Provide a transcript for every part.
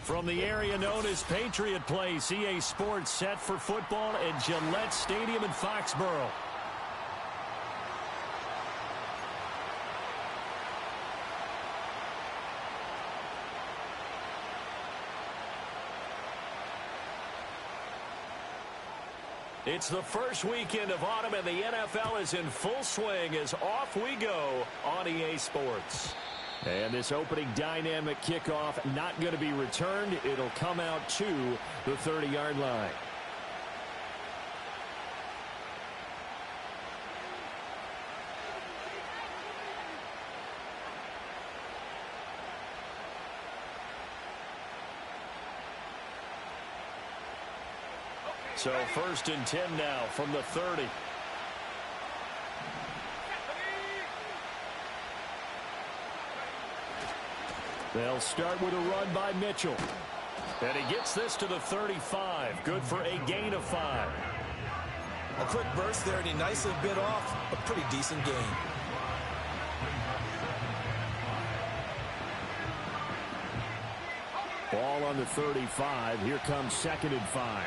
From the area known as Patriot Place, EA Sports set for football at Gillette Stadium in Foxborough. It's the first weekend of autumn, and the NFL is in full swing as off we go on EA Sports. And this opening dynamic kickoff not going to be returned. It'll come out to the 30-yard line. So 1st and 10 now from the 30. They'll start with a run by Mitchell. And he gets this to the 35. Good for a gain of 5. A quick burst there, and he nicely bit off a pretty decent gain. Ball on the 35. Here comes 2nd and 5.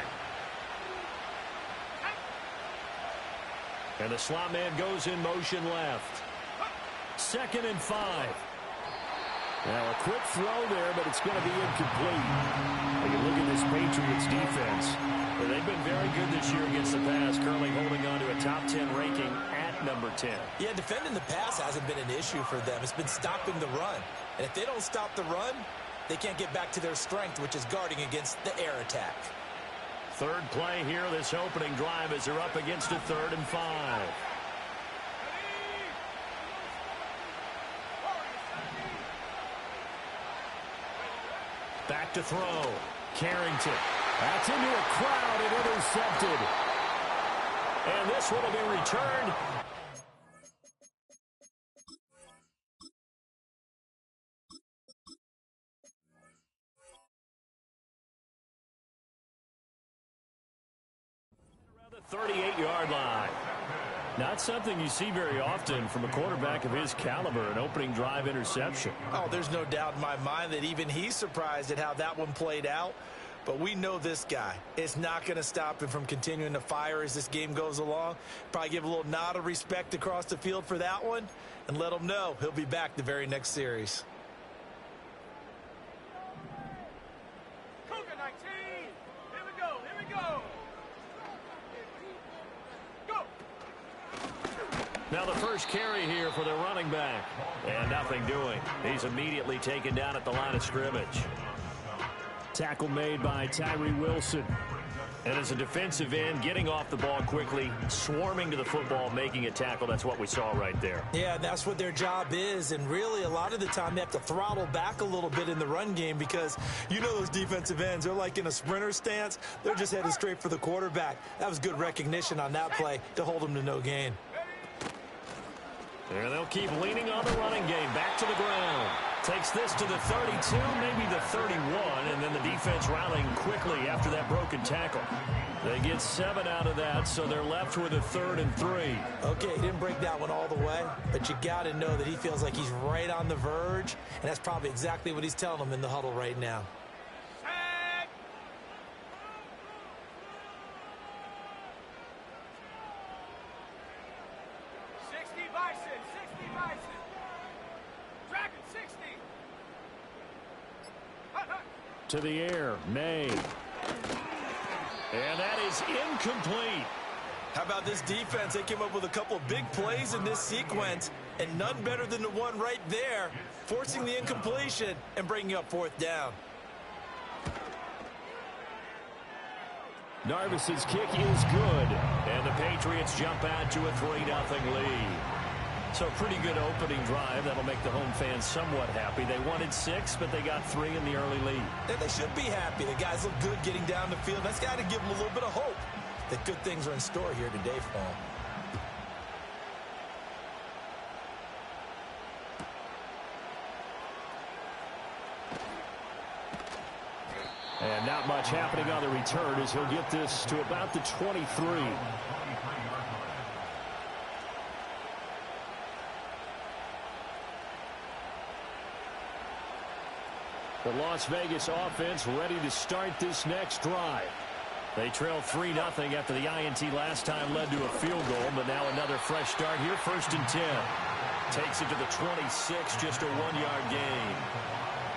And the slot man goes in motion left. 2nd and 5. Now a quick throw there, but it's going to be incomplete. When you look at this Patriots defense, they've been very good this year against the pass, currently holding on to a top 10 ranking at number 10. Yeah, defending the pass hasn't been an issue for them. It's been stopping the run. And if they don't stop the run, they can't get back to their strength, which is guarding against the air attack. Third play here, this opening drive, as they're up against a 3rd and 5. Back to throw. Carrington. That's into a crowd and intercepted. And this one will be returned. Around the 38-yard line. Not something you see very often from a quarterback of his caliber, an opening drive interception. Oh, there's no doubt in my mind that even he's surprised at how that one played out. But we know this guy. It's not going to stop him from continuing to fire as this game goes along. Probably give a little nod of respect across the field for that one and let him know he'll be back the very next series. Now the first carry here for the running back. And nothing doing. He's immediately taken down at the line of scrimmage. Tackle made by Tyree Wilson. And as a defensive end, getting off the ball quickly, swarming to the football, making a tackle. That's what we saw right there. Yeah, that's what their job is. And really, a lot of the time, they have to throttle back a little bit in the run game because you know those defensive ends, they're like in a sprinter stance. They're just headed straight for the quarterback. That was good recognition on that play to hold them to no gain. And they'll keep leaning on the running game. Back to the ground. Takes this to the 32, maybe the 31, and then the defense rallying quickly after that broken tackle. They get 7 out of that, so they're left with a 3rd and 3. Okay, he didn't break that one all the way, but you got to know that he feels like he's right on the verge, and that's probably exactly what he's telling them in the huddle right now. To the air, May. And that is incomplete. How about this defense? They came up with a couple of big plays in this sequence, and none better than the one right there, forcing the incompletion and bringing up 4th down. Narvis's kick is good, and the Patriots jump out to a 3-0 lead. So pretty good opening drive. That'll make the home fans somewhat happy. They wanted 6, but they got 3 in the early lead. And they should be happy. The guys look good getting down the field. That's got to give them a little bit of hope that good things are in store here today for them. And not much happening on the return as he'll get this to about the 23. The Las Vegas offense ready to start this next drive. They trailed 3-0 after the INT last time led to a field goal, but now another fresh start here, 1st and 10. Takes it to the 26, just a 1-yard gain.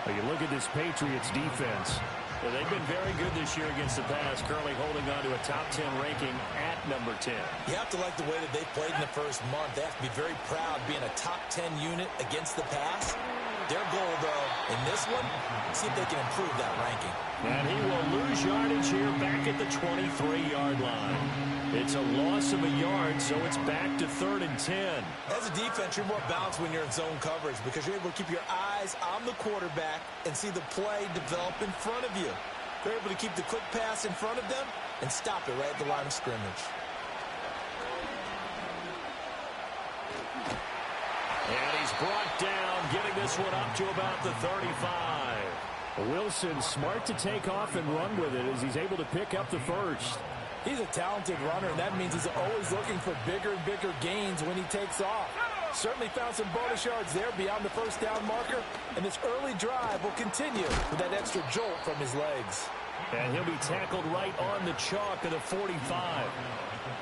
Well, you look at this Patriots defense. Well, they've been very good this year against the pass, currently holding on to a top 10 ranking at number 10. You have to like the way that they played in the first month. They have to be very proud being a top 10 unit against the pass. Their goal, though, in this one, see if they can improve that ranking. And he will lose yardage here back at the 23-yard line. It's a loss of a yard, so it's back to 3rd and 10. As a defense, you're more balanced when you're in zone coverage because you're able to keep your eyes on the quarterback and see the play develop in front of you. You're able to keep the quick pass in front of them and stop it right at the line of scrimmage. And he's brought down, getting this one up to about the 35. Wilson smart to take off and run with it as he's able to pick up the first. He's a talented runner, and that means he's always looking for bigger and bigger gains when he takes off. Certainly found some bonus yards there beyond the first down marker, and this early drive will continue with that extra jolt from his legs. And he'll be tackled right on the chalk of the 45.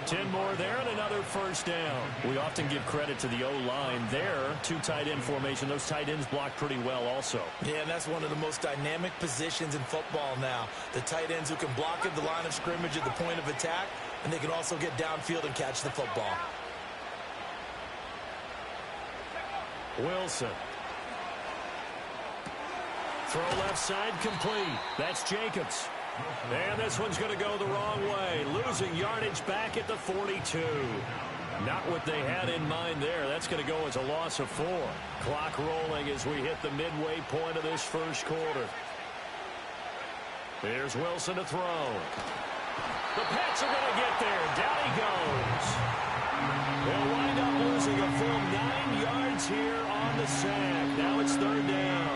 10 more there and another first down. We often give credit to the O-line there. 2 tight end formation. Those tight ends block pretty well also. Yeah, and that's one of the most dynamic positions in football now. The tight ends who can block at the line of scrimmage at the point of attack, and they can also get downfield and catch the football. Wilson. Throw left side complete. That's Jacobs. And this one's going to go the wrong way. Losing yardage back at the 42. Not what they had in mind there. That's going to go as a loss of 4. Clock rolling as we hit the midway point of this first quarter. There's Wilson to throw. The Pats are going to get there. Down he goes. They'll wind up losing a full 9 yards here on the sack. Now it's 3rd down.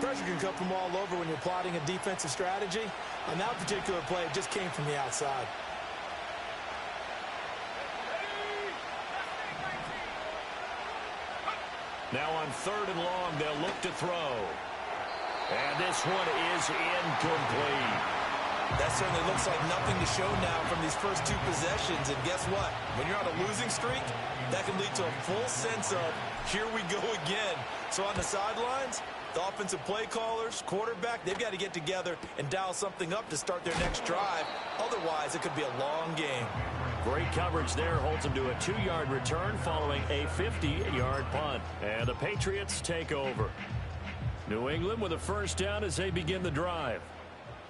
Pressure can come from all over when you're plotting a defensive strategy. On that particular play, it just came from the outside. Now on 3rd and long, they'll look to throw. And this one is incomplete. That certainly looks like nothing to show now from these first 2 possessions. And guess what? When you're on a losing streak, that can lead to a full sense of, here we go again. So on the sidelines, the offensive play callers, quarterback, they've got to get together and dial something up to start their next drive. Otherwise, it could be a long game. Great coverage there. Holds them to a 2-yard return following a 50-yard punt. And the Patriots take over. New England with a first down as they begin the drive.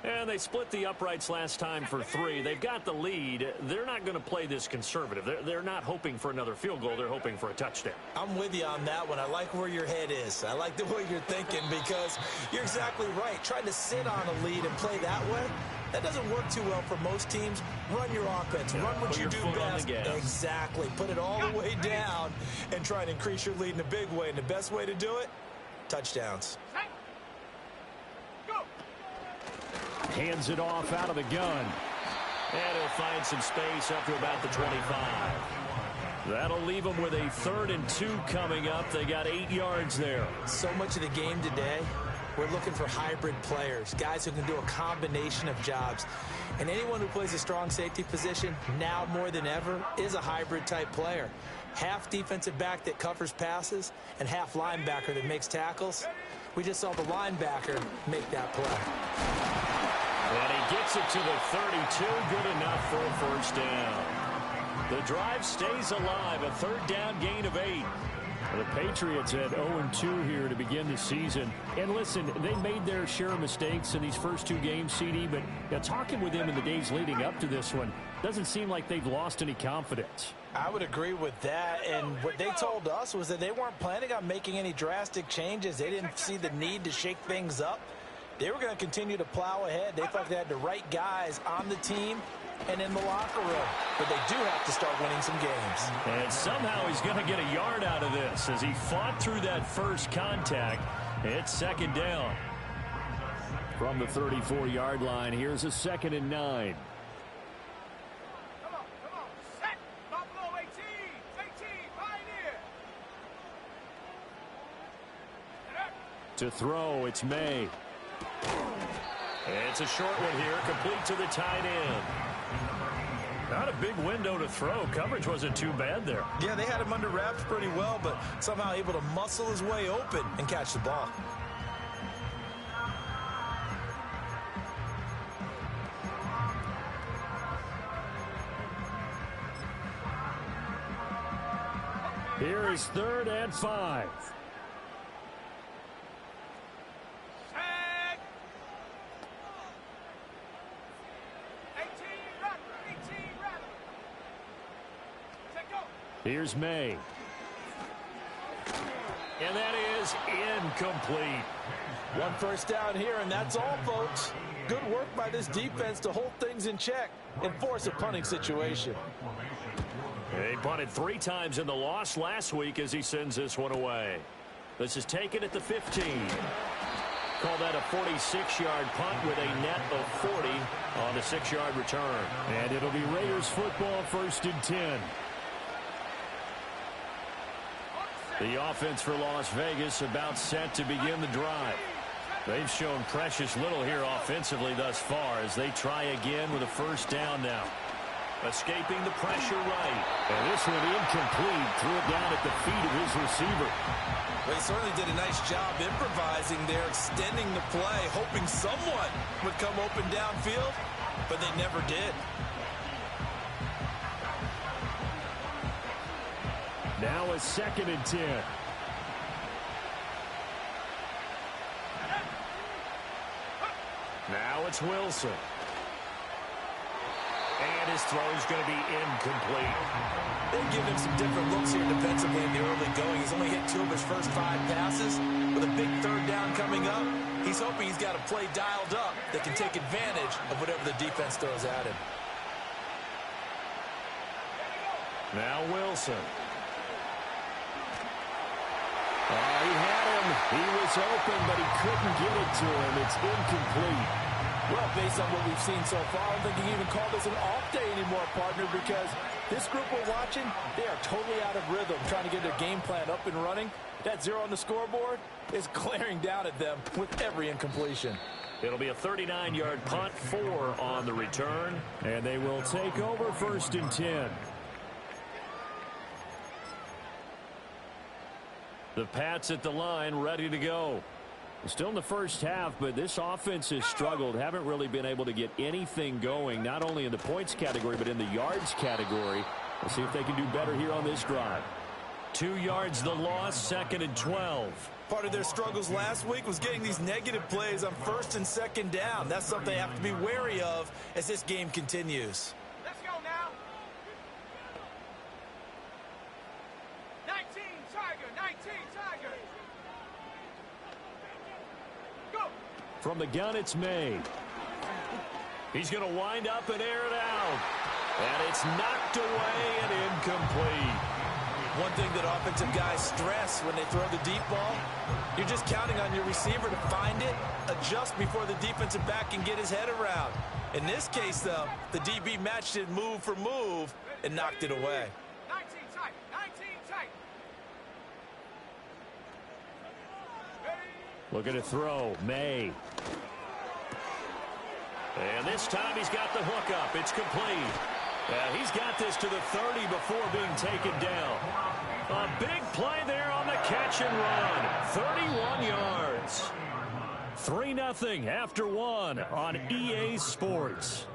And they split the uprights last time for 3. They've got the lead. They're not going to play this conservative. They're not hoping for another field goal. They're hoping for a touchdown. I'm with you on that one. I like where your head is. I like the way you're thinking because you're exactly right. Trying to sit on a lead and play that way, that doesn't work too well for most teams. Run your offense. Run what you do best. Exactly. Put it all the way down and try and increase your lead in a big way. And the best way to do it, touchdowns. Hands it off out of the gun. And he'll find some space up to about the 25. That'll leave them with a 3rd and 2 coming up. They got 8 yards there. So much of the game today, we're looking for hybrid players, guys who can do a combination of jobs. And anyone who plays a strong safety position, now more than ever, is a hybrid type player. Half defensive back that covers passes and half linebacker that makes tackles. We just saw the linebacker make that play. And he gets it to the 32. Good enough for a first down. The drive stays alive. A 3rd down gain of 8. The Patriots had 0-2 here to begin the season. And listen, they made their share of mistakes in these first 2 games, CD, but talking with them in the days leading up to this one, doesn't seem like they've lost any confidence. I would agree with that, and what they told us was that they weren't planning on making any drastic changes. They didn't see the need to shake things up. They were going to continue to plow ahead. They felt they had the right guys on the team and in the locker room. But they do have to start winning some games. And somehow he's going to get a yard out of this as he fought through that first contact. It's 2nd down. From the 34-yard line, here's a 2nd and 9. To throw, it's May. It's a short one here, complete to the tight end. Not a big window to throw. Coverage wasn't too bad there. Yeah, they had him under wraps pretty well, but somehow able to muscle his way open and catch the ball. Here is 3rd and 5. Here's May. And that is incomplete. 1 first down here, and that's all, folks. Good work by this defense to hold things in check and force a punting situation. He punted 3 times in the loss last week as he sends this one away. This is taken at the 15. Call that a 46-yard punt with a net of 40 on the 6-yard return. And it'll be Raiders football, 1st and 10. The offense for Las Vegas about set to begin the drive. They've shown precious little here offensively thus far as they try again with a 1st down now. Escaping the pressure right. And this one incomplete. Threw it down at the feet of his receiver. Well, he certainly did a nice job improvising there, extending the play, hoping someone would come open downfield, but they never did. Now a 2nd and 10. Now it's Wilson. And his throw is going to be incomplete. They've given him some different looks here defensively in the early going. He's only hit 2 of his first 5 passes. With a big 3rd down coming up, he's hoping he's got a play dialed up that can take advantage of whatever the defense throws at him. Now Wilson. He had him. He was open, but he couldn't get it to him. It's incomplete. Well, based on what we've seen so far, I don't think you can even call this an off day anymore, partner, because this group we're watching, they are totally out of rhythm, trying to get their game plan up and running. That 0 on the scoreboard is glaring down at them with every incompletion. It'll be a 39-yard punt, 4 on the return, and they will take over 1st and 10. The Pats at the line, ready to go. Still in the first half, but this offense has struggled. Haven't really been able to get anything going, not only in the points category, but in the yards category. We'll see if they can do better here on this drive. 2 yards the loss, 2nd and 12. Part of their struggles last week was getting these negative plays on 1st and 2nd down. That's something they have to be wary of as this game continues. Let's go now. 19 Tiger, 19 Tiger. Go. From the gun, it's May. He's going to wind up and air it out. And it's knocked away and incomplete. One thing that offensive guys stress when they throw the deep ball, you're just counting on your receiver to find it, adjust before the defensive back can get his head around. In this case, though, the DB matched it move for move and knocked it away. 19 tight, 19 tight. Looking to throw, May. And this time he's got the hook up. It's complete. He's got this to the 30 before being taken down. A big play there on the catch and run. 31 yards. 3-0 after 1 on EA Sports.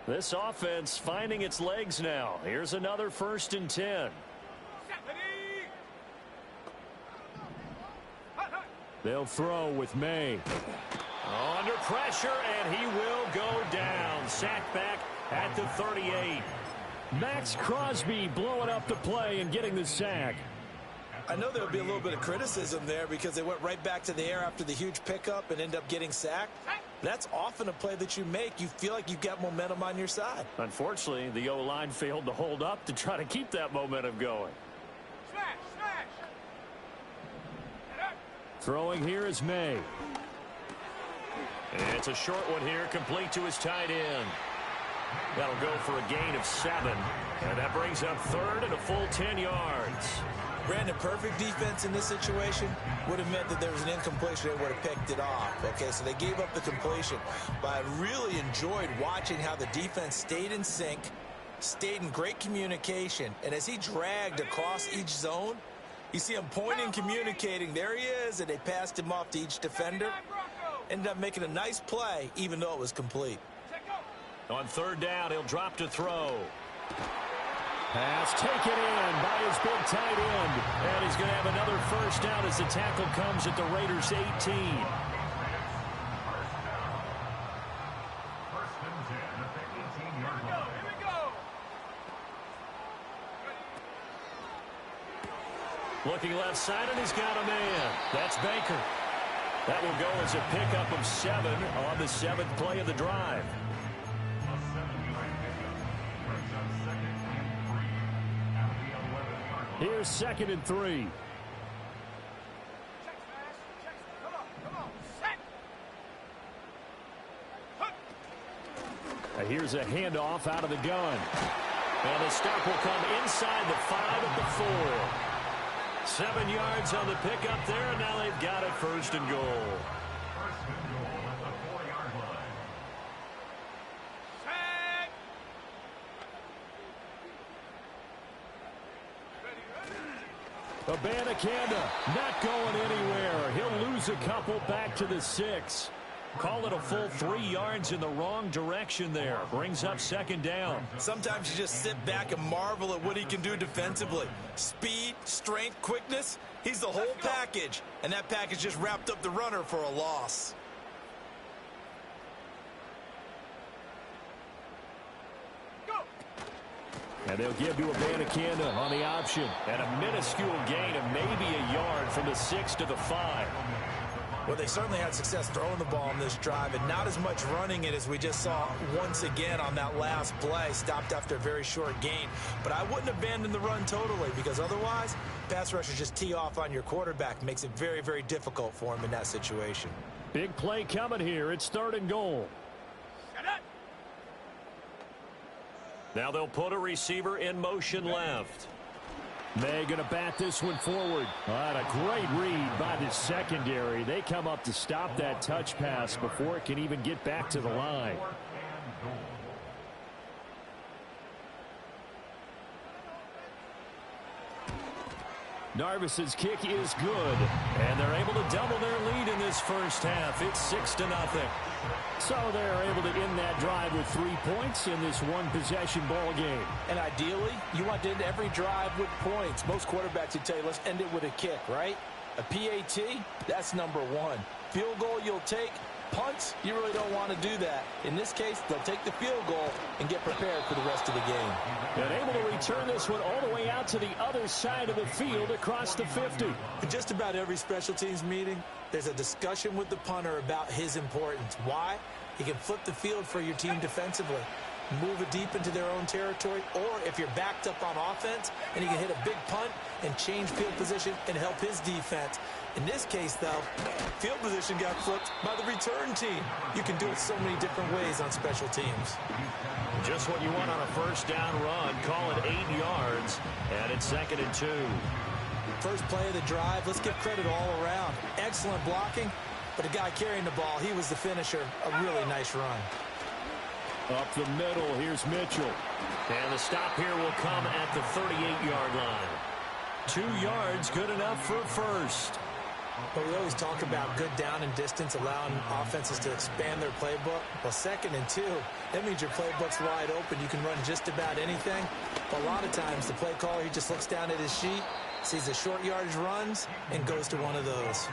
This offense finding its legs now. Here's another 1st and 10. They'll throw with May. Under pressure, and he will go down. Sacked back at the 38. Max Crosby blowing up the play and getting the sack. I know there'll be a little bit of criticism there because they went right back to the air after the huge pickup and end up getting sacked. That's often a play that you make. You feel like you've got momentum on your side. Unfortunately, the O-line failed to hold up to try to keep that momentum going. Smash, smash. Throwing here is May. And it's a short one here, complete to his tight end. That'll go for a gain of 7. And that brings up third and a full 10 yards. Brandon, perfect defense in this situation would have meant that there was an incompletion. They would have picked it off. Okay, so they gave up the completion. But I really enjoyed watching how the defense stayed in sync, stayed in great communication. And as he dragged across each zone, you see him pointing, communicating. There he is, and they passed him off to each defender. Ended up making a nice play, even though it was complete. On third down, he'll drop to throw. Pass taken in by his big tight end. And he's going to have another first down as the tackle comes at the Raiders' 18. Looking left side, and he's got a man. That's Baker. That will go as a pickup of 7 on the 7th play of the drive. Here's 2nd and 3. Here's a handoff out of the gun. And the stop will come inside the 5 at the 4. 7 yards on the pickup there, and now they've got it 1st and goal. Abanikanda not going anywhere. He'll lose a couple back to the 6. Call it a full 3 yards in the wrong direction there. Brings up 2nd down. Sometimes you just sit back and marvel at what he can do defensively. Speed, strength, quickness. He's the whole package. And that package just wrapped up the runner for a loss. And they'll give to Abanikanda on the option. And a minuscule gain of maybe a yard from the 6 to the 5. Well, they certainly had success throwing the ball on this drive, and not as much running it as we just saw once again on that last play. Stopped after a very short gain. But I wouldn't abandon the run totally, because otherwise, pass rushers just tee off on your quarterback. Makes it very, very difficult for him in that situation. Big play coming here. It's 3rd and goal. Now they'll put a receiver in motion left. May going to bat this one forward. A great read by the secondary. They come up to stop that touch pass before it can even get back to the line. Narvis's kick is good, and they're able to double their lead in this first half. It's 6-0. So they're able to end that drive with 3 points in this one-possession ball game. And ideally, you want to end every drive with points. Most quarterbacks would tell you, let's end it with a kick, right? A PAT, that's number 1. Field goal you'll take. Punts, you really don't want to do that. In this case, they'll take the field goal and get prepared for the rest of the game. And able to return this one all the way out to the other side of the field across the 50. In just about every special teams meeting, there's a discussion with the punter about his importance. Why? He can flip the field for your team defensively, move it deep into their own territory, or if you're backed up on offense, and he can hit a big punt and change field position and help his defense. In this case, though, field position got flipped by the return team. You can do it so many different ways on special teams. Just what you want on a first down run. Call it 8 yards, and it's 2nd and 2. First play of the drive, let's give credit all around. Excellent blocking, but the guy carrying the ball, he was the finisher. A really nice run. Up the middle, here's Mitchell. And the stop here will come at the 38-yard line. 2 yards, good enough for a first. But we always talk about good down and distance, allowing offenses to expand their playbook. Well, 2nd and 2, that means your playbook's wide open. You can run just about anything. But a lot of times, the play caller, he just looks down at his sheet, sees the short yardage runs, and goes to one of those.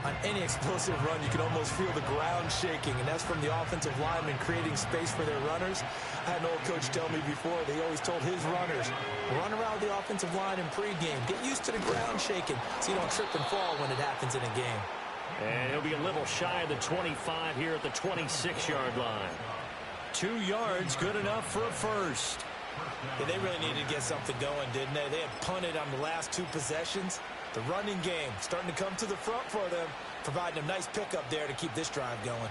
On any explosive run, you can almost feel the ground shaking, and that's from the offensive linemen creating space for their runners. I had an old coach tell me before, they always told his runners, run around the offensive line in pregame. Get used to the ground shaking so you don't trip and fall when it happens in a game. And he'll be a little shy of the 25 here at the 26-yard line. 2 yards, good enough for a first. Yeah, they really needed to get something going, didn't they? They had punted on the last 2 possessions. The running game starting to come to the front for them, providing a nice pickup there to keep this drive going.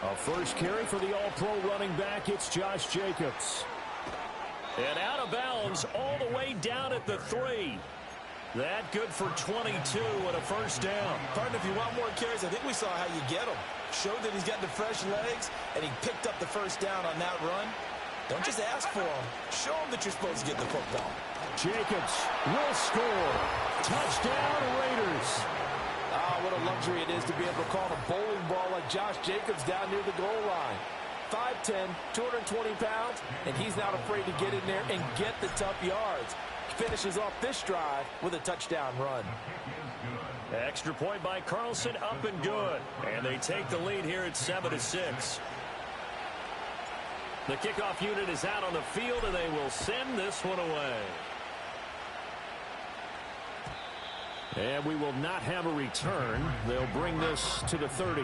A first carry for the all-pro running back. It's Josh Jacobs. And out of bounds all the way down at the 3. That good for 22 and a first down. Partner, if you want more carries, I think we saw how you get them. Showed that he's got the fresh legs, and he picked up the first down on that run. Don't just ask for him. Show him that you're supposed to get the football. Jacobs will score. Touchdown, Raiders. Ah, what a luxury it is to be able to call a bowling ball like Josh Jacobs down near the goal line. 5'10", 220 pounds, and he's not afraid to get in there and get the tough yards. Finishes off this drive with a touchdown run. Extra point by Carlson, up and good. And they take the lead here at 7-6. The kickoff unit is out on the field, and they will send this one away. And we will not have a return. They'll bring this to the 30.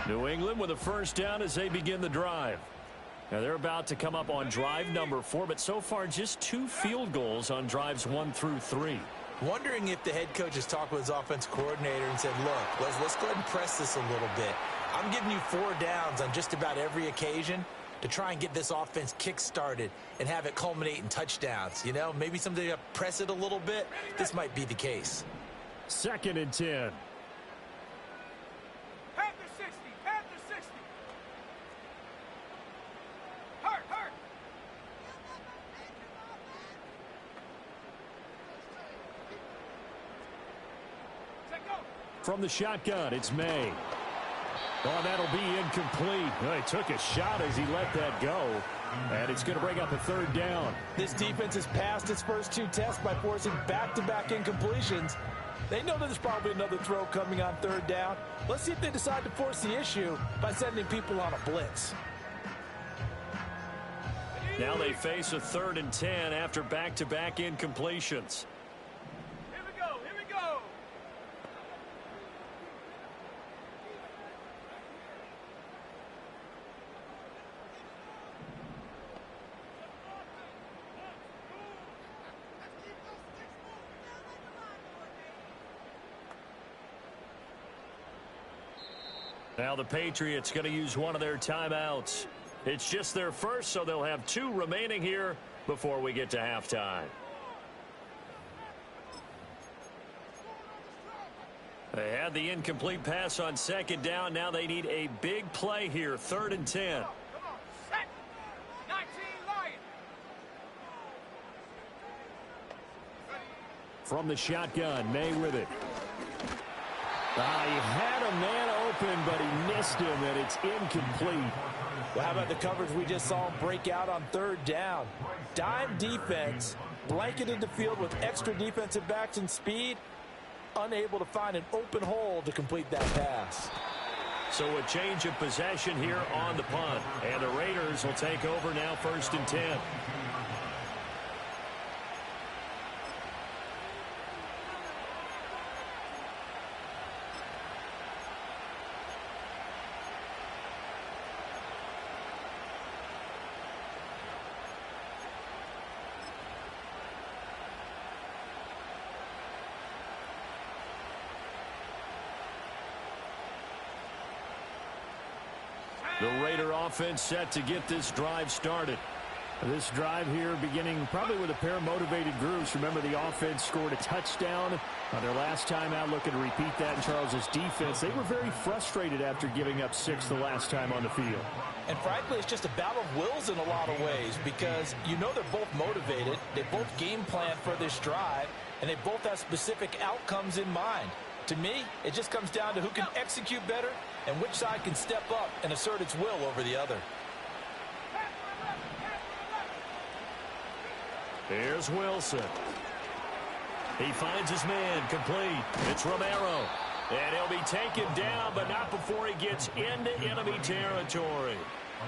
New England with a first down as they begin the drive. Now they're about to come up on drive number 4, but so far just 2 field goals on drives 1 through 3. Wondering if the head coach has talked with his offense coordinator and said, look, let's go ahead and press this a little bit. I'm giving you 4 downs on just about every occasion to try and get this offense kick-started and have it culminate in touchdowns. You know, maybe someday you press it a little bit. This might be the case. 2nd and 10. Panther 60, Panther 60. Hurt. Set go. From the shotgun, it's May. Oh, that'll be incomplete. Well, he took a shot as he let that go. And it's going to bring up a 3rd down. This defense has passed its first 2 tests by forcing back-to-back incompletions. They know that there's probably another throw coming on 3rd down. Let's see if they decide to force the issue by sending people on a blitz. Now they face a 3rd and 10 after back-to-back incompletions. Here we go. Now the Patriots going to use one of their timeouts. It's just their first, so they'll have 2 remaining here before we get to halftime. They had the incomplete pass on 2nd down. Now they need a big play here, 3rd and 10. Come on, set. 19 Lions. From the shotgun, May with it. He had a man open, but he missed him, and it's incomplete. Well, how about the coverage we just saw him break out on 3rd down? Dime defense, blanketed the field with extra defensive backs and speed, unable to find an open hole to complete that pass. So a change of possession here on the punt, and the Raiders will take over now, 1st and 10. The Raider offense set to get this drive started. This drive here beginning probably with a pair of motivated groups. Remember, the offense scored a touchdown on their last time out, looking to repeat that in Charles's defense. They were very frustrated after giving up 6 the last time on the field. And frankly, it's just a battle of wills in a lot of ways because you know they're both motivated. They both game plan for this drive, and they both have specific outcomes in mind. To me, it just comes down to who can execute better and which side can step up and assert its will over the other. Here's Wilson. He finds his man, complete. It's Romero. And he'll be taken down, but not before he gets into enemy territory.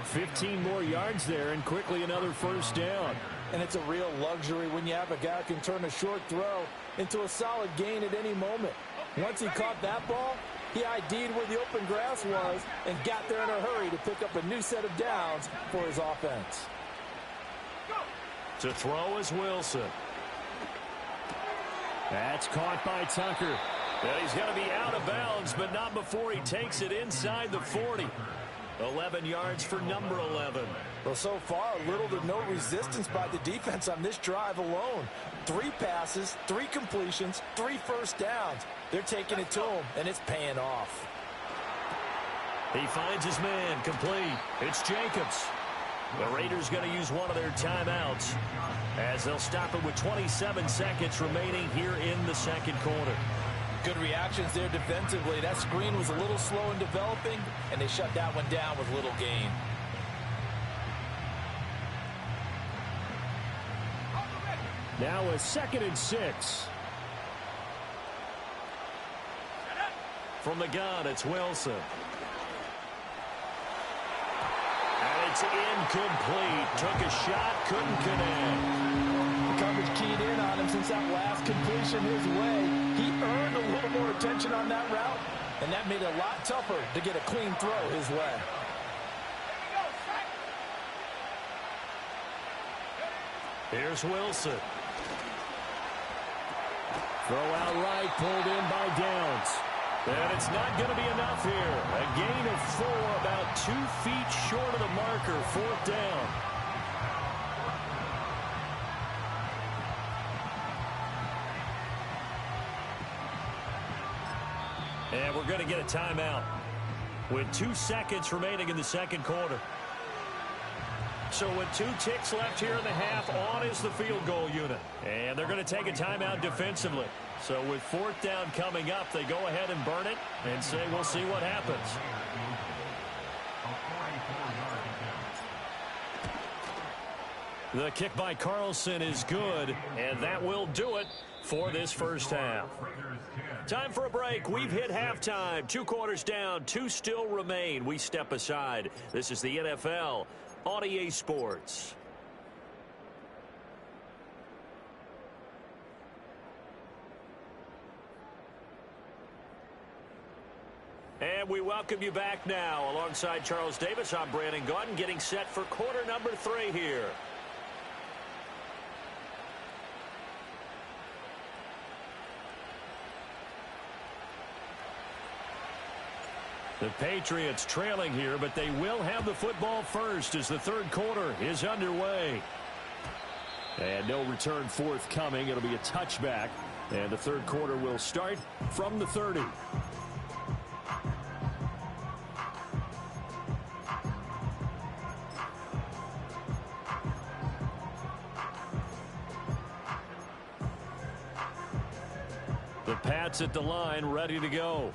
15 more yards there and quickly another first down. And it's a real luxury when you have a guy who can turn a short throw into a solid gain at any moment. Once he caught that ball, he ID'd where the open grass was and got there in a hurry to pick up a new set of downs for his offense. To throw is Wilson. That's caught by Tucker. And he's going to be out of bounds, but not before he takes it inside the 40. 11 yards for number 11. Well, so far, little to no resistance by the defense on this drive alone. 3 passes, 3 completions, 3 first downs. They're taking it to him, and it's paying off. He finds his man complete. It's Jacobs. The Raiders going to use one of their timeouts as they'll stop it with 27 seconds remaining here in the second quarter. Good reactions there defensively. That screen was a little slow in developing, and they shut that one down with little gain. Now a 2nd and 6. From the gun, it's Wilson. And it's incomplete. Took a shot, couldn't connect. The coverage keyed in on him since that last completion his way. He earned a little more attention on that route, and that made it a lot tougher to get a clean throw his way. Here's Wilson. Throw out right, pulled in by Downs. And it's not going to be enough here. A gain of 4, about 2 feet short of the marker, 4th down. And we're going to get a timeout with 2 seconds remaining in the second quarter. So with 2 ticks left here in the half, on is the field goal unit. And they're going to take a timeout defensively. So with 4th down coming up, they go ahead and burn it and say we'll see what happens. The kick by Carlson is good, and that will do it for this first half. Time for a break. We've hit halftime. 2 quarters down, 2 still remain. We step aside. This is the NFL on EA Sports. And we welcome you back now. Alongside Charles Davis, I'm Brandon Gaudin, getting set for quarter number 3 here. The Patriots trailing here, but they will have the football first as the third quarter is underway. And no return forthcoming. It'll be a touchback. And the third quarter will start from the 30. The Pats at the line, ready to go.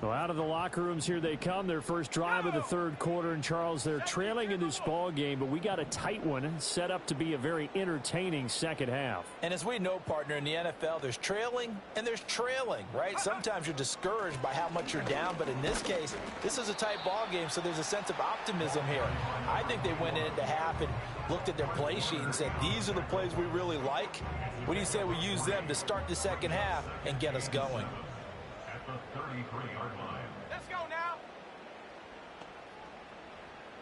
Well, out of the locker rooms here they come. Their first drive of the third quarter. And, Charles, they're trailing in this ball game, but we got a tight one set up to be a very entertaining second half. And as we know, partner, in the NFL, there's trailing and there's trailing, right? Sometimes you're discouraged by how much you're down, but in this case, this is a tight ball game, so there's a sense of optimism here. I think they went into half and looked at their play sheet and said, these are the plays we really like. What do you say we use them to start the second half and get us going? Let's go now.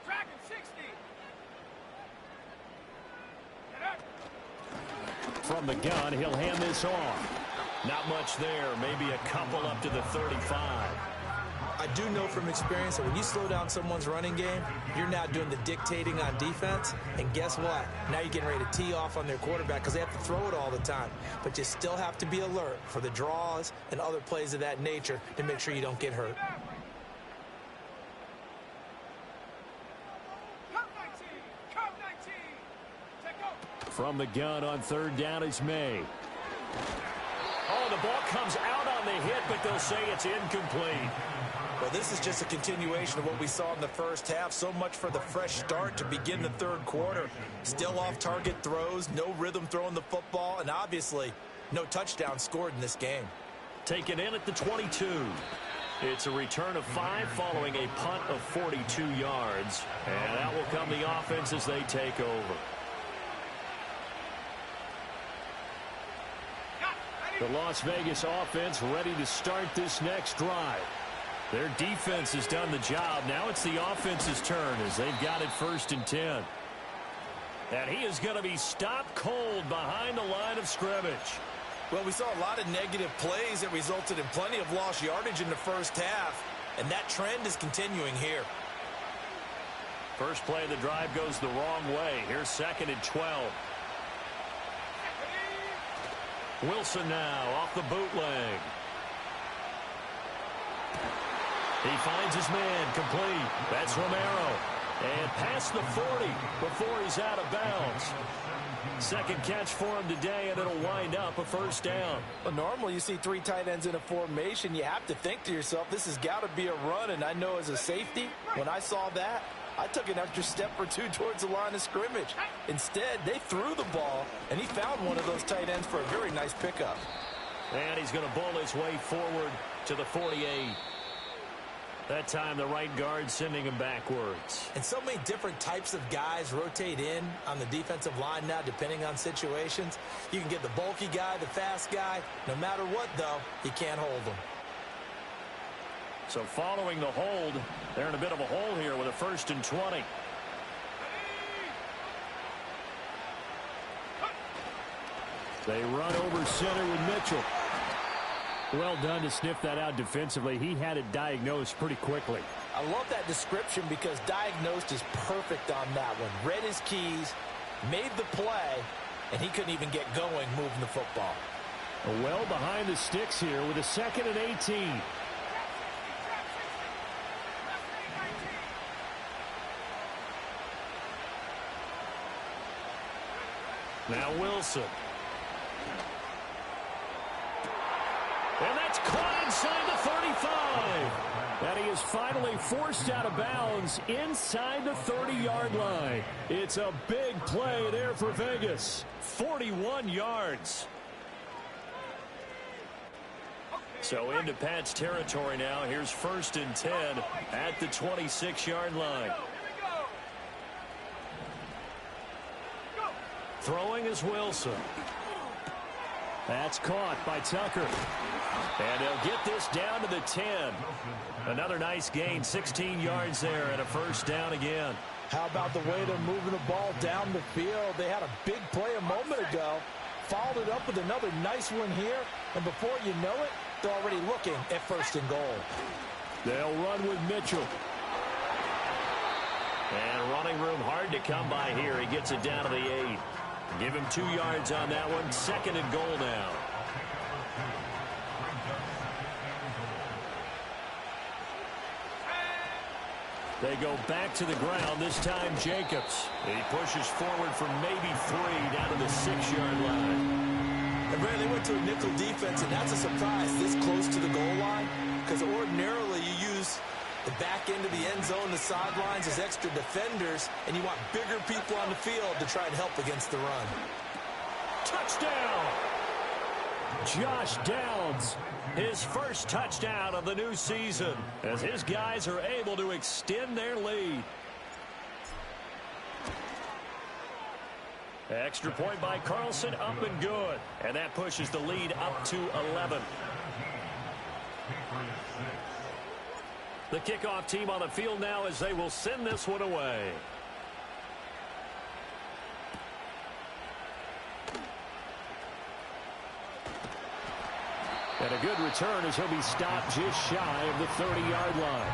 Tracking 60. From the gun, he'll hand this off. Not much there. Maybe a couple up to the 35. I do know from experience that when you slow down someone's running game, you're now doing the dictating on defense. And guess what? Now you're getting ready to tee off on their quarterback because they have to throw it all the time. But you still have to be alert for the draws and other plays of that nature to make sure you don't get hurt. From the gun on third down is May. Oh, the ball comes out on the hit, but they'll say it's incomplete. Well, this is just a continuation of what we saw in the first half. So much for the fresh start to begin the third quarter. Still off-target throws, no rhythm throwing the football, and obviously no touchdown scored in this game. Taken in at the 22. It's a return of 5 following a punt of 42 yards. And that will come the offense as they take over. The Las Vegas offense ready to start this next drive. Their defense has done the job. Now it's the offense's turn as they've got it 1st and 10. And he is going to be stopped cold behind the line of scrimmage. Well, we saw a lot of negative plays that resulted in plenty of lost yardage in the first half, and that trend is continuing here. First play of the drive goes the wrong way. Here's 2nd and 12. Wilson now off the bootleg. He finds his man complete. That's Romero. And past the 40 before he's out of bounds. Second catch for him today, and it'll wind up a 1st down. Well, normally you see 3 tight ends in a formation. You have to think to yourself, this has got to be a run. And I know as a safety, when I saw that, I took an extra step or 2 towards the line of scrimmage. Instead, they threw the ball, and he found one of those tight ends for a very nice pickup. And he's going to bull his way forward to the 48. That time the right guard sending him backwards. And so many different types of guys rotate in on the defensive line now depending on situations. You can get the bulky guy, the fast guy. No matter what, though, he can't hold them. So following the hold, they're in a bit of a hole here with a 1st and 20. They run over center with Mitchell. Well done to sniff that out defensively. He had it diagnosed pretty quickly. I love that description because diagnosed is perfect on that one. Read his keys, made the play, and he couldn't even get going moving the football. Well behind the sticks here with a 2nd and 18. Now Wilson. And that's caught inside the 35. And he is finally forced out of bounds inside the 30-yard line. It's a big play there for Vegas. 41 yards. So into Pat's territory now. Here's 1st and 10 at the 26-yard line. Throwing is Wilson. That's caught by Tucker. And they'll get this down to the 10. Another nice gain, 16 yards there and a 1st down again. How about the way they're moving the ball down the field? They had a big play a moment ago. Followed it up with another nice one here. And before you know it, they're already looking at 1st and goal. They'll run with Mitchell. And running room hard to come by here. He gets it down to the 8. Give him 2 yards on that one. 2nd and goal now. They go back to the ground. This time Jacobs. He pushes forward from maybe 3 down to the 6-yard line. And Brad, they went to a nickel defense, and that's a surprise this close to the goal line. Because ordinarily you use the back end of the end zone, the sidelines as extra defenders, and you want bigger people on the field to try and help against the run. Touchdown! Josh Downs, his first touchdown of the new season, as his guys are able to extend their lead. Extra point by Carlson, up and good. And that pushes the lead up to 11. The kickoff team on the field now as they will send this one away. And a good return as he'll be stopped just shy of the 30-yard line.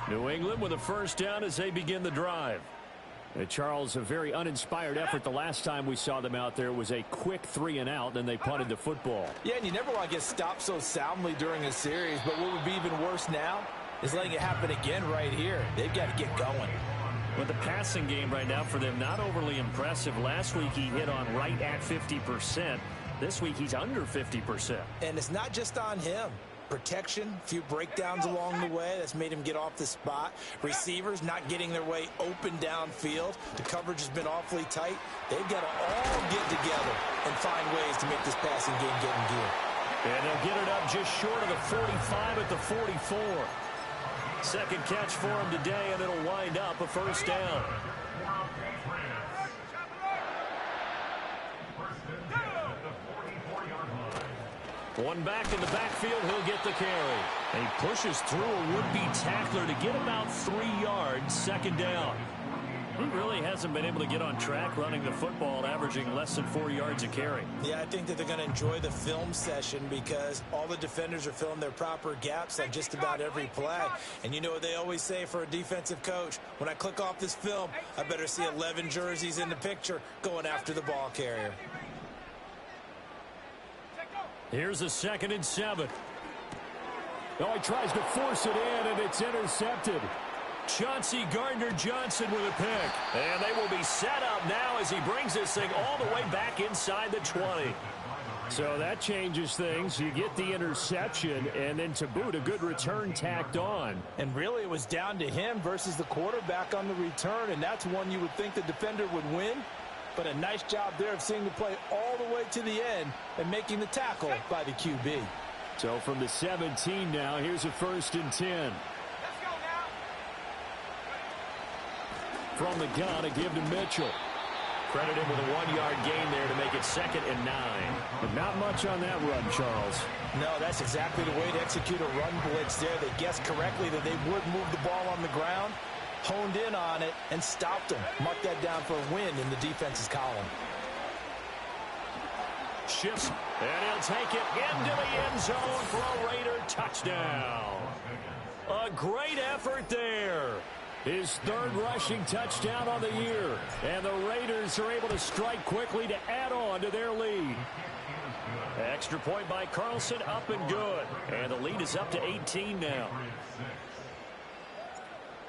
New England with a 1st down as they begin the drive. And Charles, a very uninspired effort the last time we saw them out there was a quick 3 and out, then they punted the football. Yeah, and you never want to get stopped so soundly during a series, but what would be even worse now is letting it happen again right here. They've got to get going. But the passing game right now for them, not overly impressive. Last week he hit on right at 50%. This week he's under 50%. And it's not just on him. Protection, a few breakdowns along the way. That's made him get off the spot. Receivers not getting their way open downfield. The coverage has been awfully tight. They've got to all get together and find ways to make this passing game get in gear. And they'll get it up just short of the 45 at the 44. Second catch for him today, and it'll wind up a first down. One back in the backfield, he'll get the carry. And he pushes through a would-be tackler to get about 3 yards, second down. He really hasn't been able to get on track running the football, averaging less than 4 yards a carry. Yeah, I think that they're going to enjoy the film session because all the defenders are filling their proper gaps on just about every play. And you know what they always say for a defensive coach? When I click off this film, I better see 11 jerseys in the picture going after the ball carrier. Here's a 2nd and 7. Oh, he tries to force it in, and it's intercepted. Chauncey Gardner-Johnson with a pick. And they will be set up now as he brings this thing all the way back inside the 20. So that changes things. You get the interception, and then to boot, a good return tacked on. And really, it was down to him versus the quarterback on the return, and that's one you would think the defender would win. But a nice job there of seeing the play all the way to the end and making the tackle by the QB. So from the 17 now, here's a 1st and 10. Let's go now. From the gun, a give to Mitchell. Credit him with a 1-yard gain there to make it 2nd and 9. But not much on that run, Charles. No, that's exactly the way to execute a run blitz there. They guessed correctly that they would move the ball on the ground, honed in on it, and stopped them. Mark that down for a win in the defense's column. Shifts, and he'll take it into the end zone for a Raider touchdown. A great effort there. His 3rd rushing touchdown on the year. And the Raiders are able to strike quickly to add on to their lead. Extra point by Carlson, up and good. And the lead is up to 18 now.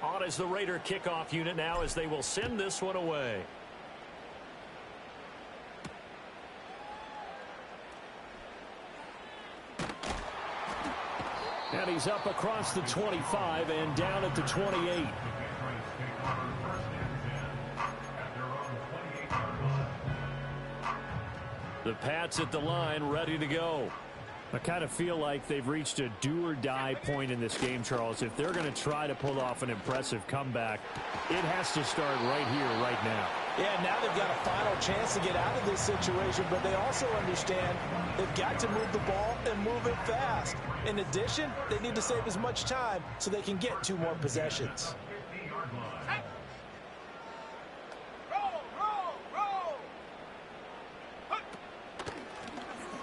On is the Raider kickoff unit now as they will send this one away. And he's up across the 25 and down at the 28. The Pats at the line, ready to go. I kind of feel like they've reached a do-or-die point in this game, Charles. If they're going to try to pull off an impressive comeback, it has to start right here, right now. Yeah, now they've got a final chance to get out of this situation, but they also understand they've got to move the ball and move it fast. In addition, they need to save as much time so they can get 2 more possessions.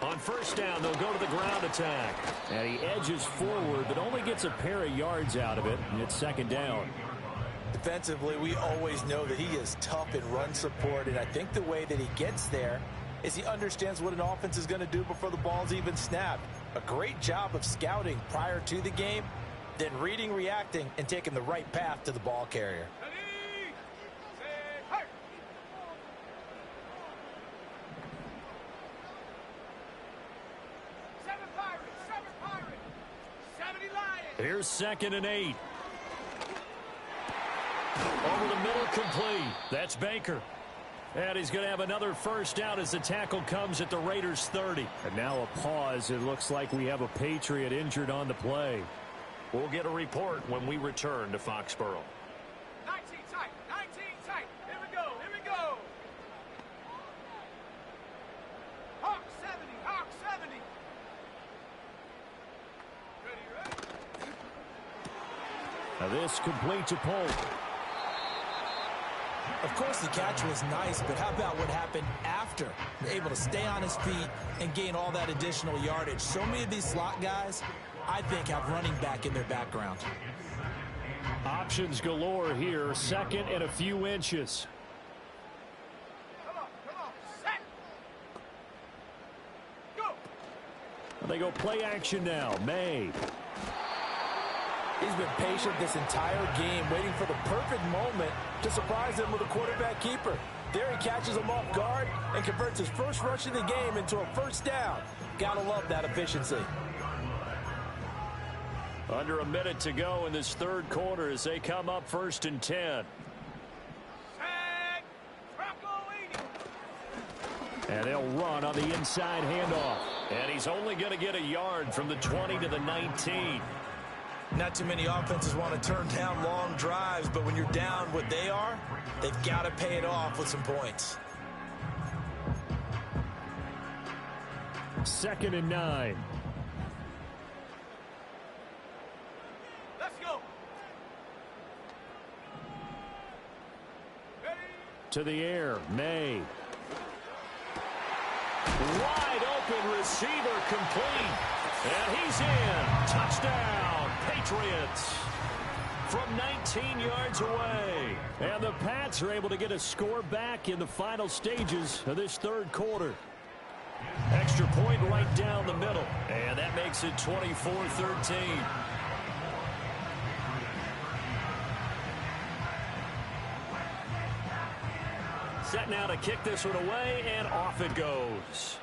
On first down, they'll go to the ground attack. And he edges forward, but only gets a pair of yards out of it, and it's 2nd down. Defensively, we always know that he is tough in run support, and I think the way that he gets there is he understands what an offense is going to do before the ball's even snapped. A great job of scouting prior to the game, then reading, reacting, and taking the right path to the ball carrier. Here's 2nd and 8. Over the middle, complete. That's Baker. And he's going to have another first down as the tackle comes at the Raiders' 30. And now a pause. It looks like we have a Patriot injured on the play. We'll get a report when we return to Foxborough. 19 tight. 19 tight. Here we go. Here we go. Hawk 70. Hawk 70. Ready. Now this complete to Polk. Of course, the catch was nice, but how about what happened after? Able to stay on his feet and gain all that additional yardage. So many of these slot guys, I think, have running back in their background. Options galore here. 2nd and a few inches. Come on. Set. Go. They go play action now. May. He's been patient this entire game, waiting for the perfect moment to surprise him with a quarterback keeper. There he catches him off guard and converts his first rush of the game into a first down. Gotta love that efficiency. Under a minute to go in this third quarter as they come up 1st and 10. And they'll run on the inside handoff. And he's only going to get a yard from the 20 to the 19. Not too many offenses want to turn down long drives, but when you're down what they are, they've got to pay it off with some points. 2nd and 9. Let's go. Ready? To the air, May. Wide open receiver complete. And he's in. Touchdown, Patriots. From 19 yards away. And the Pats are able to get a score back in the final stages of this third quarter. Extra point right down the middle. And that makes it 24-13. Set now to kick this one away, and off it goes.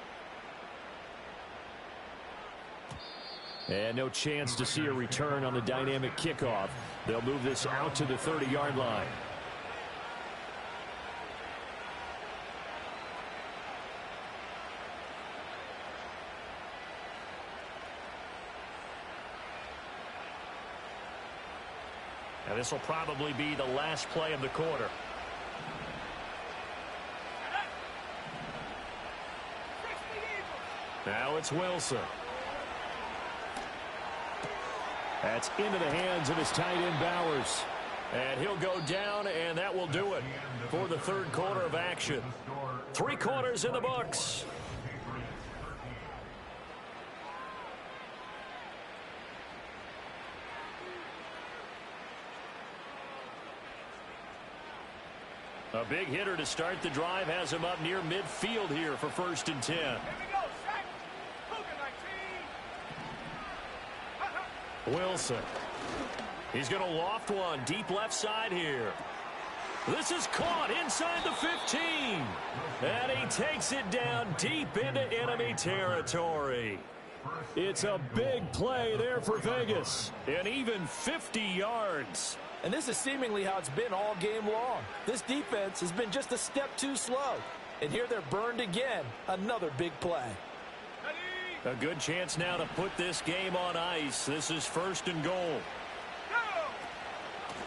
And no chance to see a return on the dynamic kickoff. They'll move this out to the 30-yard line. And this will probably be the last play of the quarter. Now it's Wilson. That's into the hands of his tight end Bowers. And he'll go down, and that will do it for the third quarter of action. 3 quarters in the books. A big hitter to start the drive has him up near midfield here for 1st and 10. Here we go, Shaq. Cougar 19. Wilson. He's going to loft one deep left side here. This is caught inside the 15. And he takes it down deep into enemy territory. It's a big play there for Vegas. And even 50 yards. And this is seemingly how it's been all game long. This defense has been just a step too slow. And here they're burned again. Another big play. A good chance now to put this game on ice. This is 1st and goal.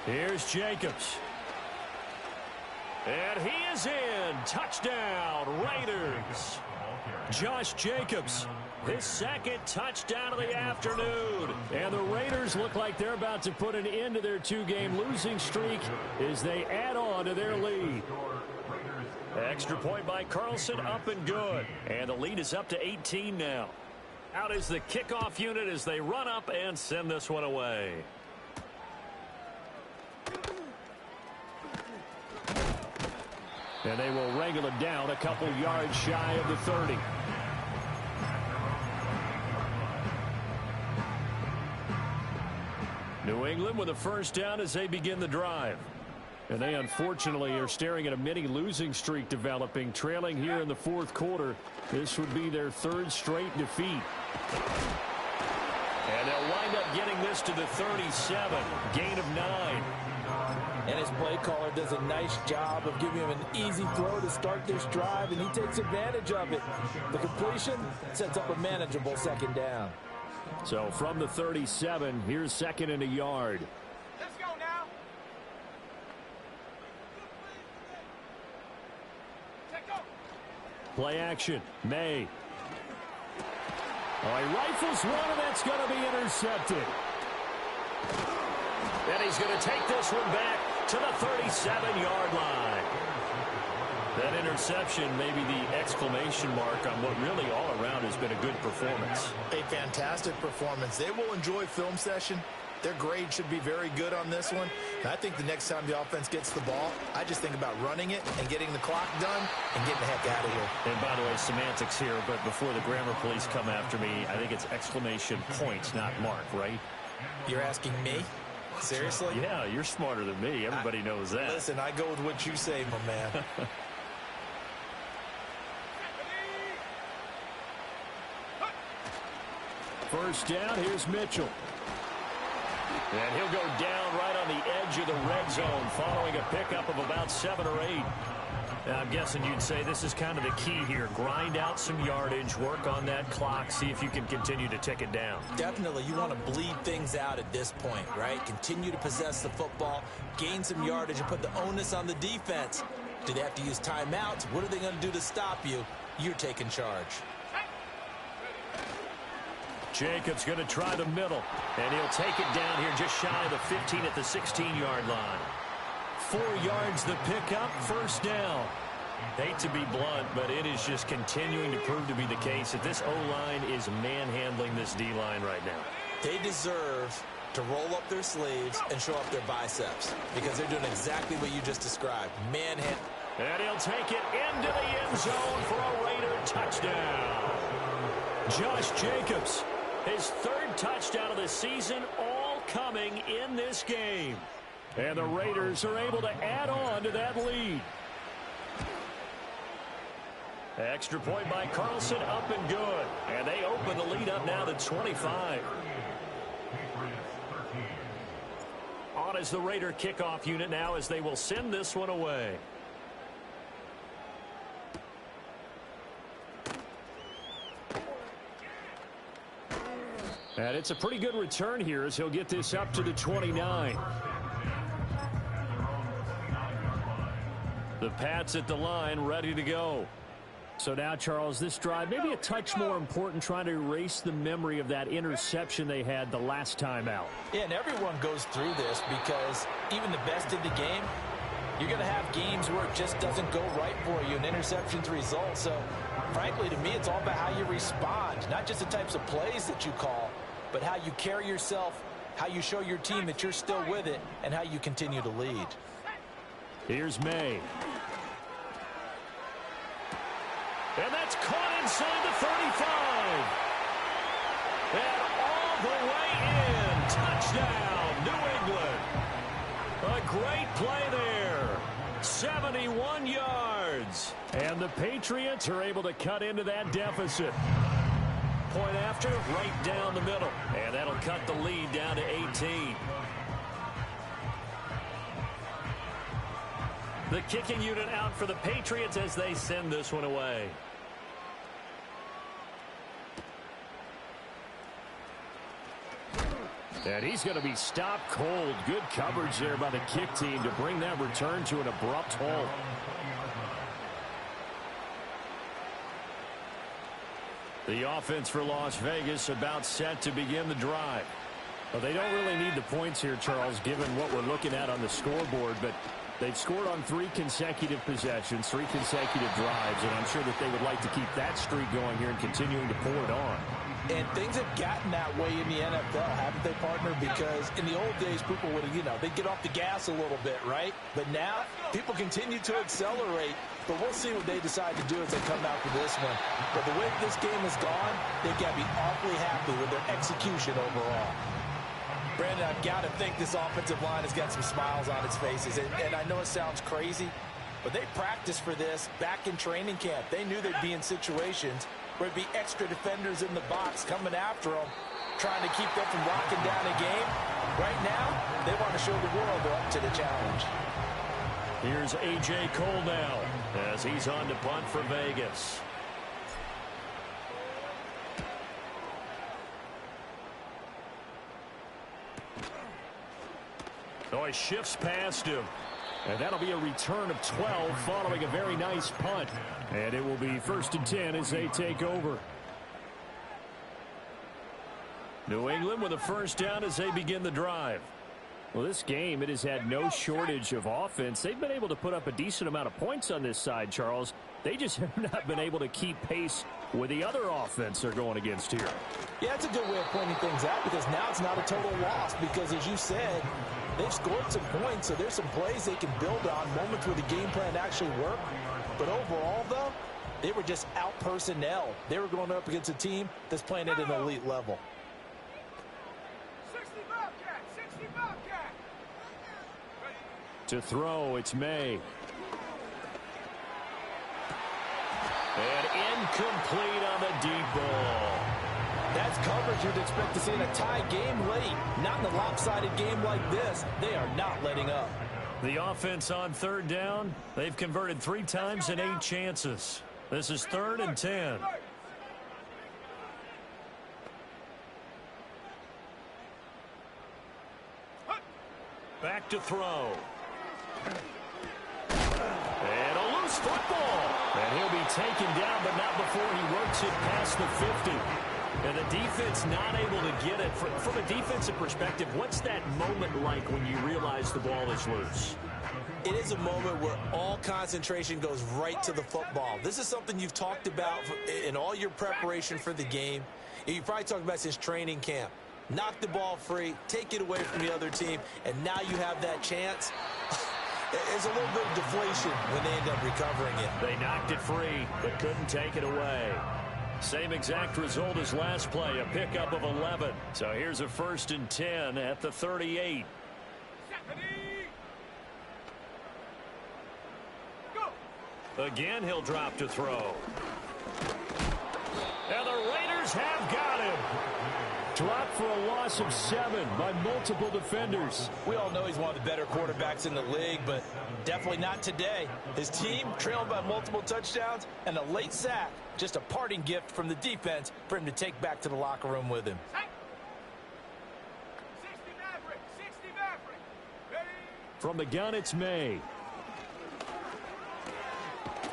Here's Jacobs. And he is in. Touchdown, Raiders. Josh Jacobs, his 2nd touchdown of the afternoon. And the Raiders look like they're about to put an end to their 2-game losing streak as they add on to their lead. Extra point by Carlson, up and good. And the lead is up to 18 now. Out is the kickoff unit as they run up and send this one away. And they will wrangle it down a couple yards shy of the 30. New England with a first down as they begin the drive. And they unfortunately are staring at a mini losing streak developing, trailing here in the 4th quarter. This would be their 3rd straight defeat. And they'll wind up getting this to the 37. Gain of 9. And his play caller does a nice job of giving him an easy throw to start this drive, and he takes advantage of it. The completion sets up a manageable 2nd down. So from the 37, here's 2nd and a yard. Let's go now. Take go. Play action. May. Oh, he rifles one, and that's going to be intercepted. And he's going to take this one back to the 37-yard line. That interception may be the exclamation mark on what really all around has been a good performance. A fantastic performance. They will enjoy film session. Their grade should be very good on this one. And I think the next time the offense gets the ball, I just think about running it and getting the clock done and getting the heck out of here. And by the way, semantics here, but before the grammar police come after me, I think it's exclamation point, not mark, right? You're asking me? Seriously? Yeah, you're smarter than me. Everybody knows that. Listen, I go with what you say, my man. First down, here's Mitchell. And he'll go down right on the edge of the red zone following a pickup of about 7 or 8. I'm guessing you'd say this is kind of the key here. Grind out some yardage, work on that clock, see if you can continue to tick it down. Definitely, you want to bleed things out at this point, right? Continue to possess the football, gain some yardage, and put the onus on the defense. Do they have to use timeouts? What are they going to do to stop you? You're taking charge. Jacobs going to try the middle, and he'll take it down here just shy of the 15 at the 16-yard line. 4 yards the pickup, first down. Hate to be blunt, but it is just continuing to prove to be the case that this O-line is manhandling this D-line right now. They deserve to roll up their sleeves and show up their biceps because they're doing exactly what you just described. Manhandle. And he'll take it into the end zone for a Raider touchdown. Josh Jacobs, his 3rd touchdown of the season, all coming in this game. And the Raiders are able to add on to that lead. Extra point by Carlson, up and good. And they open the lead up now to 25. On is the Raider kickoff unit now as they will send this one away. And it's a pretty good return here as he'll get this up to the 29. The Pats at the line, ready to go. So now, Charles, this drive maybe a touch more important, trying to erase the memory of that interception they had the last time out. Yeah, and everyone goes through this because even the best in the game, you're going to have games where it just doesn't go right for you, and interceptions result. So, frankly, to me, it's all about how you respond, not just the types of plays that you call, but how you carry yourself, how you show your team that you're still with it, and how you continue to lead. Here's May. And that's caught inside the 35. And all the way in. Touchdown, New England. A great play there. 71 yards. And the Patriots are able to cut into that deficit. Point after, right down the middle. And that'll cut the lead down to 18. The kicking unit out for the Patriots as they send this one away. And he's going to be stopped cold. Good coverage there by the kick team to bring that return to an abrupt halt. The offense for Las Vegas about set to begin the drive. Well, they don't really need the points here, Charles, given what we're looking at on the scoreboard, but they've scored on 3 consecutive possessions, 3 consecutive drives, and I'm sure that they would like to keep that streak going here and continuing to pour it on. And things have gotten that way in the NFL, haven't they, partner? Because in the old days, people would, they'd get off the gas a little bit, right? But now, people continue to accelerate. But we'll see what they decide to do as they come out for this one. But the way this game has gone, they've got to be awfully happy with their execution overall. Brandon, I've got to think this offensive line has got some smiles on its faces. And I know it sounds crazy, but they practiced for this back in training camp. They knew they'd be in situations where there'd be extra defenders in the box coming after them, trying to keep them from locking down a game. Right now, they want to show the world they're up to the challenge. Here's A.J. Cole now as he's on to punt for Vegas. Oh, he shifts past him. And that'll be a return of 12 following a very nice punt. And it will be 1st and 10 as they take over. New England with a first down as they begin the drive. Well, this game, it has had no shortage of offense. They've been able to put up a decent amount of points on this side, Charles. They just have not been able to keep pace with the other offense they're going against here. Yeah, that's a good way of pointing things out because now it's not a total loss because, as you said, they've scored some points, so there's some plays they can build on, moments where the game plan actually worked. But overall, though, they were just out personnel. They were going up against a team that's playing at an elite level. 60 Bobcat, 60 Bobcat. To throw, it's May. And incomplete on the deep ball. That's coverage you'd expect to see in a tie game late. Not in a lopsided game like this. They are not letting up. The offense on third down, they've converted 3 times in 8 chances. This is 3rd and 10. Back to throw. And a loose football. And he'll be taken down, but not before he works it past the 50. And the defense not able to get it. From a defensive perspective, what's that moment like when you realize the ball is loose? It is a moment where all concentration goes right to the football. This is something you've talked about in all your preparation for the game. You probably talked about since training camp. Knock the ball free, take it away from the other team, and now you have that chance. There's a little bit of deflation when they end up recovering it. They knocked it free, but couldn't take it away. Same exact result as last play, a pickup of 11. So here's a 1st and 10 at the 38. Again, he'll drop to throw. And the Raiders have got him. Dropped for a loss of 7 by multiple defenders. We all know he's one of the better quarterbacks in the league, but definitely not today. His team trailed by multiple touchdowns and a late sack. Just a parting gift from the defense for him to take back to the locker room with him. 60 Maverick, 60 Maverick. Ready? From the gun, it's May.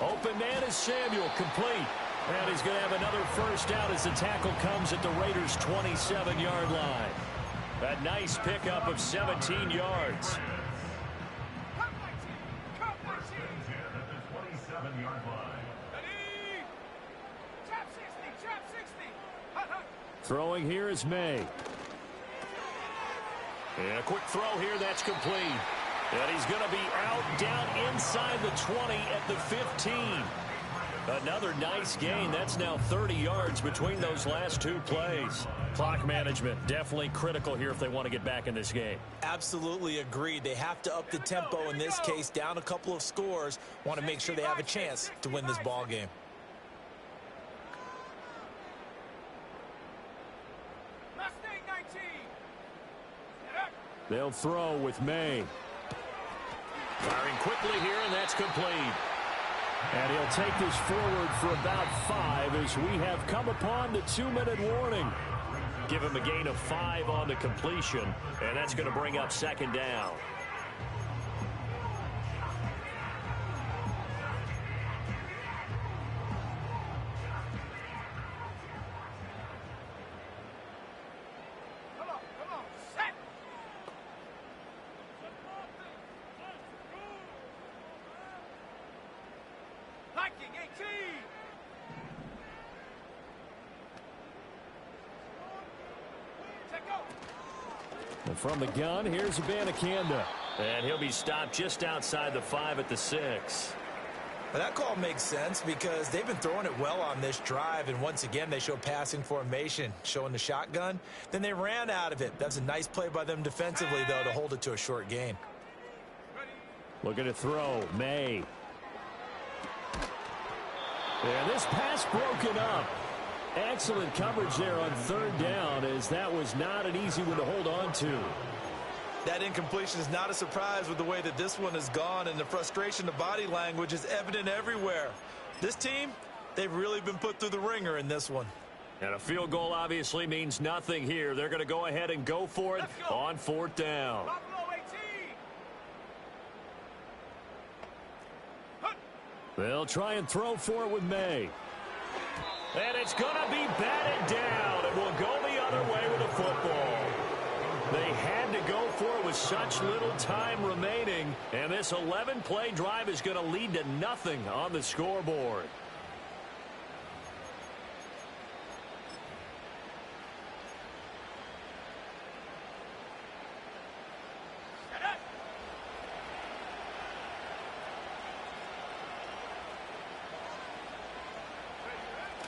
Open man is Samuel, complete. And he's going to have another first down as the tackle comes at the Raiders' 27-yard line. A nice pickup of 17 yards. Come 19, come 19. Ready? Trap 60, trap 60. Hut, hut. Throwing here is May. And a quick throw here, that's complete. And he's going to be out down inside the 20 at the 15. Another nice gain. That's now 30 yards between those last 2 plays. Clock management definitely critical here if they want to get back in this game. Absolutely agreed. They have to up the tempo in this case, down a couple of scores. Want to make sure they have a chance to win this ball game. Mustang 19. They'll throw with May. Firing quickly here, and that's complete. And he'll take this forward for about 5 as we have come upon the 2-minute warning. Give him a gain of 5 on the completion, and that's going to bring up 2nd down. Come on, set. Viking 18. Check go. And from the gun, here's Abanikanda. And he'll be stopped just outside the 5 at the 6. Well, that call makes sense because they've been throwing it well on this drive, and once again they show passing formation, showing the shotgun. Then they ran out of it. That's a nice play by them defensively, though, to hold it to a short gain. Looking to throw, May. And this pass broken up. Excellent coverage there on 3rd down, as that was not an easy one to hold on to. That incompletion is not a surprise with the way that this one has gone, and the frustration of body language is evident everywhere. This team, they've really been put through the ringer in this one. And a field goal obviously means nothing here. They're going to go ahead and go for it on 4th down. Buffalo 18. They'll try and throw for it with May. And it's going to be batted down. It will go the other way with the football. They had to go for it with such little time remaining. And this 11-play drive is going to lead to nothing on the scoreboard.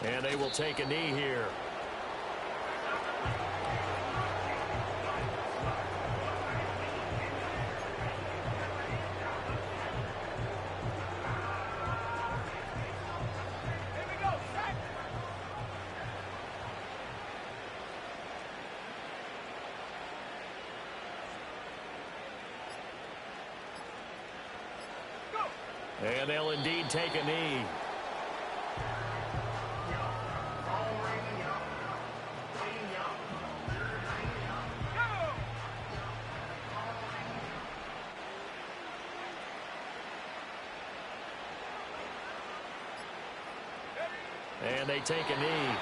And they will take a knee here. And they'll indeed take a knee. And they take a knee.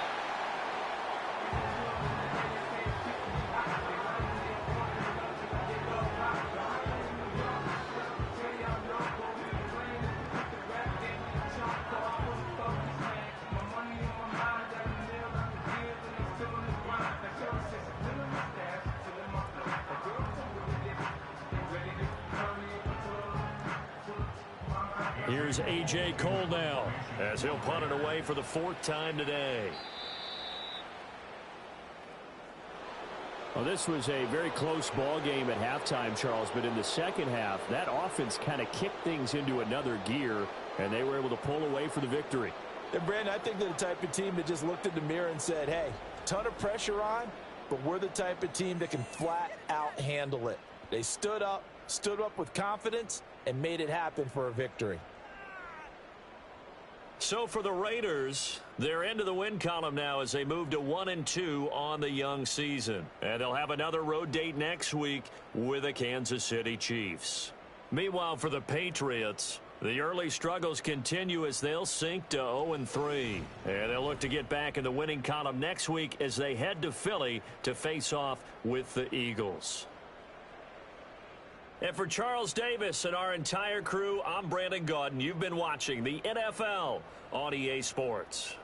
Here's A.J. Cole now as he'll punt it away for the 4th time today. Well, this was a very close ball game at halftime, Charles, but in the second half, that offense kind of kicked things into another gear, and they were able to pull away for the victory. And Brandon, I think they're the type of team that just looked in the mirror and said, hey, ton of pressure on, but we're the type of team that can flat out handle it. They stood up with confidence, and made it happen for a victory. So for the Raiders, they're into the win column now as they move to 1-2 on the young season. And they'll have another road date next week with the Kansas City Chiefs. Meanwhile, for the Patriots, the early struggles continue as they'll sink to 0-3. And they'll look to get back in the winning column next week as they head to Philly to face off with the Eagles. And for Charles Davis and our entire crew, I'm Brandon Gaudin. You've been watching the NFL on EA Sports.